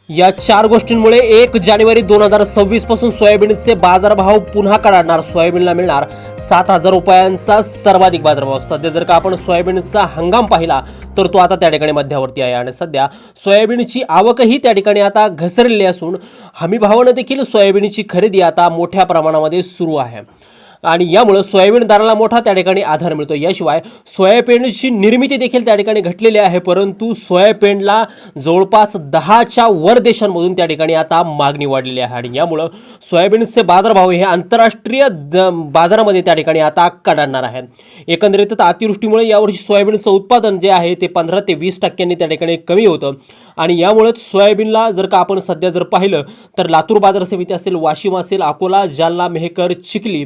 या चार गोष्टींमुळे 1 जानेवारी 2026 पासून सोयाबीनचे बाजारभाव पुन्हा कडाडणार। सोयाबीनला मिळणार 7,000 रुपयांचा सर्वाधिक बाजारभाव। सध्या जर का आपण सोयाबीनचा हंगाम पाहिला तर तो आता त्या ठिकाणी मध्यावरती आहे आणि सध्या सोयाबीनची आवकही त्या ठिकाणी आता घसरलेली असून हमी भावाने देखील सोयाबीनची खरेदी आता मोठ्या प्रमाणामध्ये सुरू आहे आणि यामुळे सोयाबीनदाराला मोठा त्या ठिकाणी आधार मिळतो। याशिवाय सोयाबीनची निर्मिती देखील त्या ठिकाणी घटलेली आहे, परंतु सोयाबीनला जवळपास 10च्या वर देशांमधून त्या ठिकाणी आता मागणी वाढलेली आहे आणि यामुळे सोयाबीनचे बाजारभाव हे आंतरराष्ट्रीय बाजारामध्ये त्या ठिकाणी आता कडाडणार आहेत। एकंदरीत अतिवृष्टीमुळे यावर्षी सोयाबीनचं उत्पादन जे आहे ते 15 ते 20% त्या ठिकाणी कमी होतं आणि यामुळेच सोयाबीनला जर का आपण सध्या जर पाहिलं तर लातूर बाजार समिती असेल, वाशिम असेल, अकोला, जालना, मेहकर, चिखली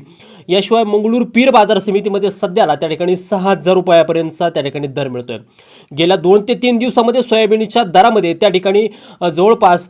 याशिवाय मंगळूर पीर बाजार समितीमध्ये सध्याला त्या ठिकाणी 6,000 रुपयापर्यंतचा त्या ठिकाणी दर मिळतोय। गेल्या 2 ते 3 दिवसामध्ये सोयाबीनच्या दरामध्ये त्या ठिकाणी जवळपास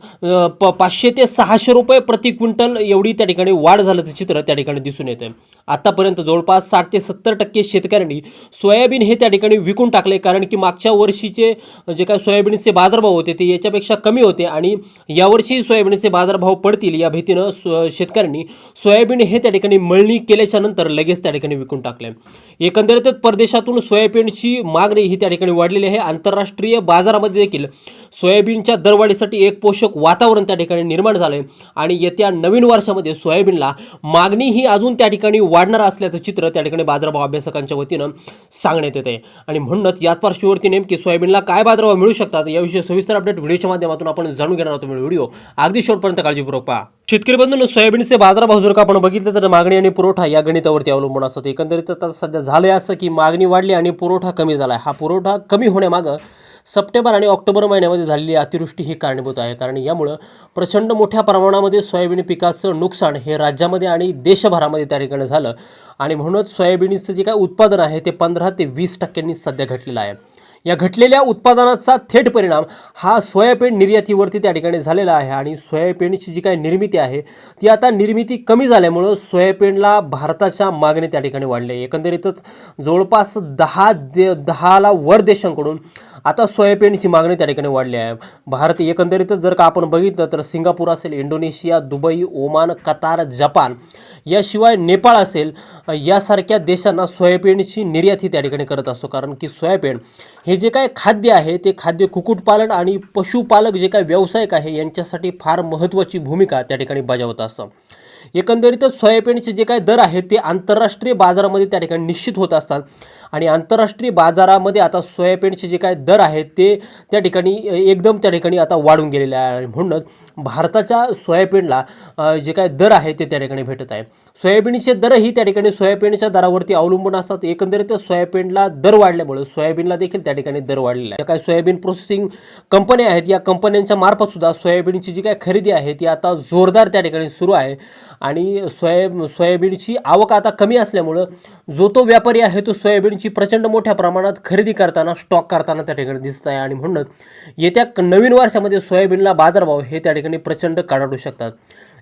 500 ते 600 रुपये प्रति क्विंटल एवढी त्या ठिकाणी वाढ झाल्याचं चित्र त्या ठिकाणी दिसून येतंय। आतापर्यंत जवळपास 60 ते 70% शेतकऱ्यांनी सोयाबीन हे त्या ठिकाणी विकून टाकले, कारण की मागच्या वर्षीचे जे काय सोयाबीनचे बाजारभाव होते ते याच्यापेक्षा कमी होते आणि यावर्षी सोयाबीनचे बाजारभाव पडतील या भीतीनं शेतकऱ्यांनी सोयाबीन हे त्या ठिकाणी मळणी केल्याच्या नंतर लगेच त्या ठिकाणी विकून टाकले। एकंदरीत परदेशातून सोयाबीनची मागणी ही त्या ठिकाणी वाढलेली आहे। आंतरराष्ट्रीय बाजारामध्ये देखील सोयाबीनच्या दरवाढीसाठी एक पोषक वातावरण त्या ठिकाणी निर्माण झाले आणि येत्या नवीन वर्षामध्ये सोयाबीनला मागणी ही अजून त्या ठिकाणी वाढणार असल्याचं चित्र त्या ठिकाणी बाजारभाव अभ्यासकांच्या वतीनं सांगण्यात येत आहे आणि म्हणूनच याच पार्श्वभूमीवरती नेमकी सोयाबीनला काय बाजारभाव मिळू शकतात याविषयी सविस्तर अपडेट व्हिडिओच्या माध्यमातून आपण जाणून घेणार आहोत। व्हिडिओ अगदी शेवटपर्यंत काळजीपूर्वक पहा। शेतकरी बंधूंनो, सोयाबीनचे बाजारभाव जर का आपण बघितलं तर मागणी आणि पुरवठा या गणितावरती अवलंबून असतात। एकंदरीत आता सध्या झालंय असं की मागणी वाढली आणि पुरवठा कमी झालाय। हा पुरवठा कमी होण्यामागं सप्टेंबर आणि ऑक्टोबर महिन्यामध्ये झालेली अतिवृष्टी ही कारणीभूत आहे, कारण यामुळे प्रचंड मोठ्या प्रमाणामध्ये सोयाबीन पिकाचं नुकसान हे राज्यामध्ये आणि देशभरामध्ये त्या ठिकाणी झालं आणि म्हणूनच सोयाबीनचं जे काय उत्पादन आहे ते 15 ते 20% सध्या घटलेलं आहे। या घटलेल्या उत्पादनाचा थेट परिणाम हा सोयाबीन निर्यातीवरती त्या ठिकाणी झालेला आहे आणि सोयाबीनची जी काही निर्मिती आहे ती आता निर्मिती कमी झाल्यामुळं सोयाबीनला भारताच्या मागणी त्या ठिकाणी वाढली आहे। एकंदरीतच जवळपास 10ला वर देशांकडून आता सोयाबीनची मागणी त्या ठिकाणी वाढली आहे। भारत एकंदरीतच जर का आपण बघितलं तर सिंगापूर असेल, Indonesia, Dubai, Oman, Qatar, Japan याशिवाय नेपाळ असेल यासारख्या देशांना सोयाबीनची निर्यात ही त्या ठिकाणी करत असतो, कारण की सोयाबीन हे जे काय खाद्य आहे ते खाद्य कुक्कुटपालन आणि पशुपालक जे काय व्यावसायिक आहे यांच्यासाठी फार महत्त्वाची भूमिका त्या ठिकाणी बजावत असतं। एकंदरीतच सोयाबीनचे जे काय दर आहेत ते आंतरराष्ट्रीय बाजारामध्ये त्या ठिकाणी निश्चित होत असतात आणि आंतरराष्ट्रीय बाजारामध्ये आता सोयाबीनचे जे काय दर आहेत ते त्या ठिकाणी एकदम त्या ठिकाणी आता वाढून गेलेले आहे आणि म्हणूनच भारताच्या सोयाबीनला जे काय दर आहे ते त्या ठिकाणी भेटत आहे। सोयाबीनचे दरही त्या ठिकाणी सोयाबीनच्या दरावरती अवलंबून असतात। एकंदरीत सोयाबीनला दर वाढल्यामुळे सोयाबीनला देखील त्या ठिकाणी दर वाढलेला आहे। काय सोयाबीन प्रोसेसिंग कंपन्या आहेत या कंपन्यांच्या मार्फत सुद्धा सोयाबीनची जी काय खरेदी आहे ती आता जोरदार त्या ठिकाणी सुरू आहे आणि सोयाबीनची आवक आता कमी असल्यामुळं जो तो व्यापारी आहे तो सोयाबीनची प्रचंड मोठ्या प्रमाणात खरेदी करताना स्टॉक करताना त्या ठिकाणी दिसत आहे आणि म्हणूनच येत्या नवीन वर्षामध्ये सोयाबीनला बाजारभाव हे त्या ठिकाणी प्रचंड कडाडू शकतात।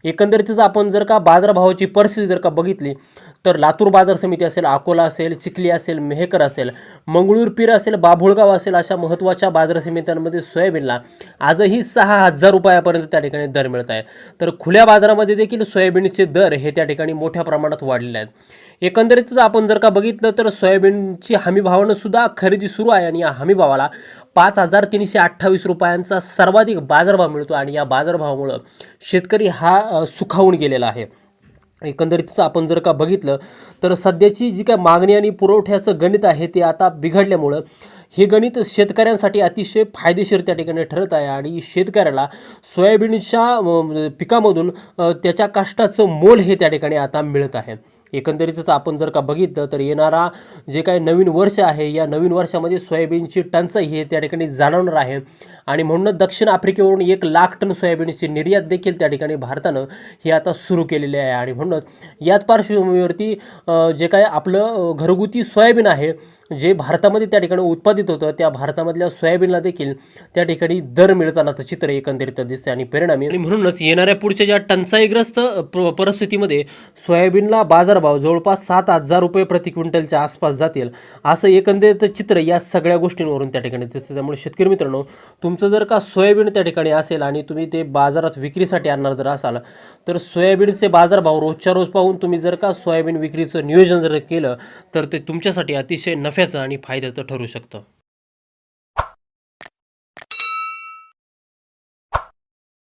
एकंदरीतच आपण जर का बाजारभावाची परिस्थिती जर का बघितली तर लातूर बाजार समिती असेल, अकोला असेल, चिखली असेल, मेहकर असेल, मंगळूर पीर असेल, बाभुळगाव असेल अशा महत्त्वाच्या बाजार समित्यांमध्ये सोयाबीनला आजही 6,000 रुपयापर्यंत त्या ठिकाणी दर मिळत आहे। तर खुल्या बाजारामध्ये देखील सोयाबीनचे दर हे त्या ठिकाणी मोठ्या प्रमाणात वाढलेले आहेत। एकंदरीतच आपण जर का बघितलं तर सोयाबीनची हमी भावानं सुद्धा खरेदी सुरू आहे आणि या हमी भावाला 5,328 रुपयांचा सर्वाधिक बाजारभाव मिळतो आणि या बाजारभावामुळं शेतकरी हा सुखावून गेलेला आहे। एकंदरीतच आपण जर का बघितलं तर सध्याची जी काय मागणी आणि पुरवठ्याचं गणित आहे ते आता बिघडल्यामुळं हे गणित शेतकऱ्यांसाठी अतिशय फायदेशीर त्या ठिकाणी ठरत आहे आणि शेतकऱ्याला सोयाबीनच्या पिकामधून त्याच्या कष्टाचं मोल हे त्या ठिकाणी आता मिळत आहे। एकंदरीतच आपण जर का बघितलं तर येणारा जे काही नवीन वर्ष आहे या नवीन वर्षामध्ये सोयाबीनची टंचाई हे त्या ठिकाणी जाणवणार आहे आणि म्हणूनच दक्षिण आफ्रिकेवरून 1 लाख टन सोयाबीनची निर्यात देखील त्या ठिकाणी भारतानं हे आता सुरू केलेली आहे आणि म्हणूनच याच पार्श्वभूमीवरती जे काय आपलं घरगुती सोयाबीन आहे जे भारतामध्ये त्या ठिकाणी उत्पादित होतं त्या भारतामधल्या सोयाबीनला देखील त्या ठिकाणी दर मिळतानाचं चित्र एकंदरीत दिसते आणि परिणामी आणि म्हणूनच येणाऱ्या पुढच्या ज्या टंचाईग्रस्त परिस्थितीमध्ये सोयाबीनला बाजारभाव जवळपास 7,000 रुपये प्रति क्विंटलच्या आसपास जातील असं एकंदरीत चित्र या सगळ्या गोष्टींवरून त्या ठिकाणी दिसतं। त्यामुळे शेतकरी मित्रांनो, तुमचं जर का सोयाबीन त्या ठिकाणी असेल आणि तुम्ही ते बाजारात विक्रीसाठी आणणार जर असाल तर सोयाबीनचे बाजारभाव रोजच्या रोज पाहून तुम्ही जर का सोयाबीन विक्रीचं नियोजन जर केलं तर ते तुमच्यासाठी अतिशय नफ्याचं आणि फायद्याचं ठरू शकतं.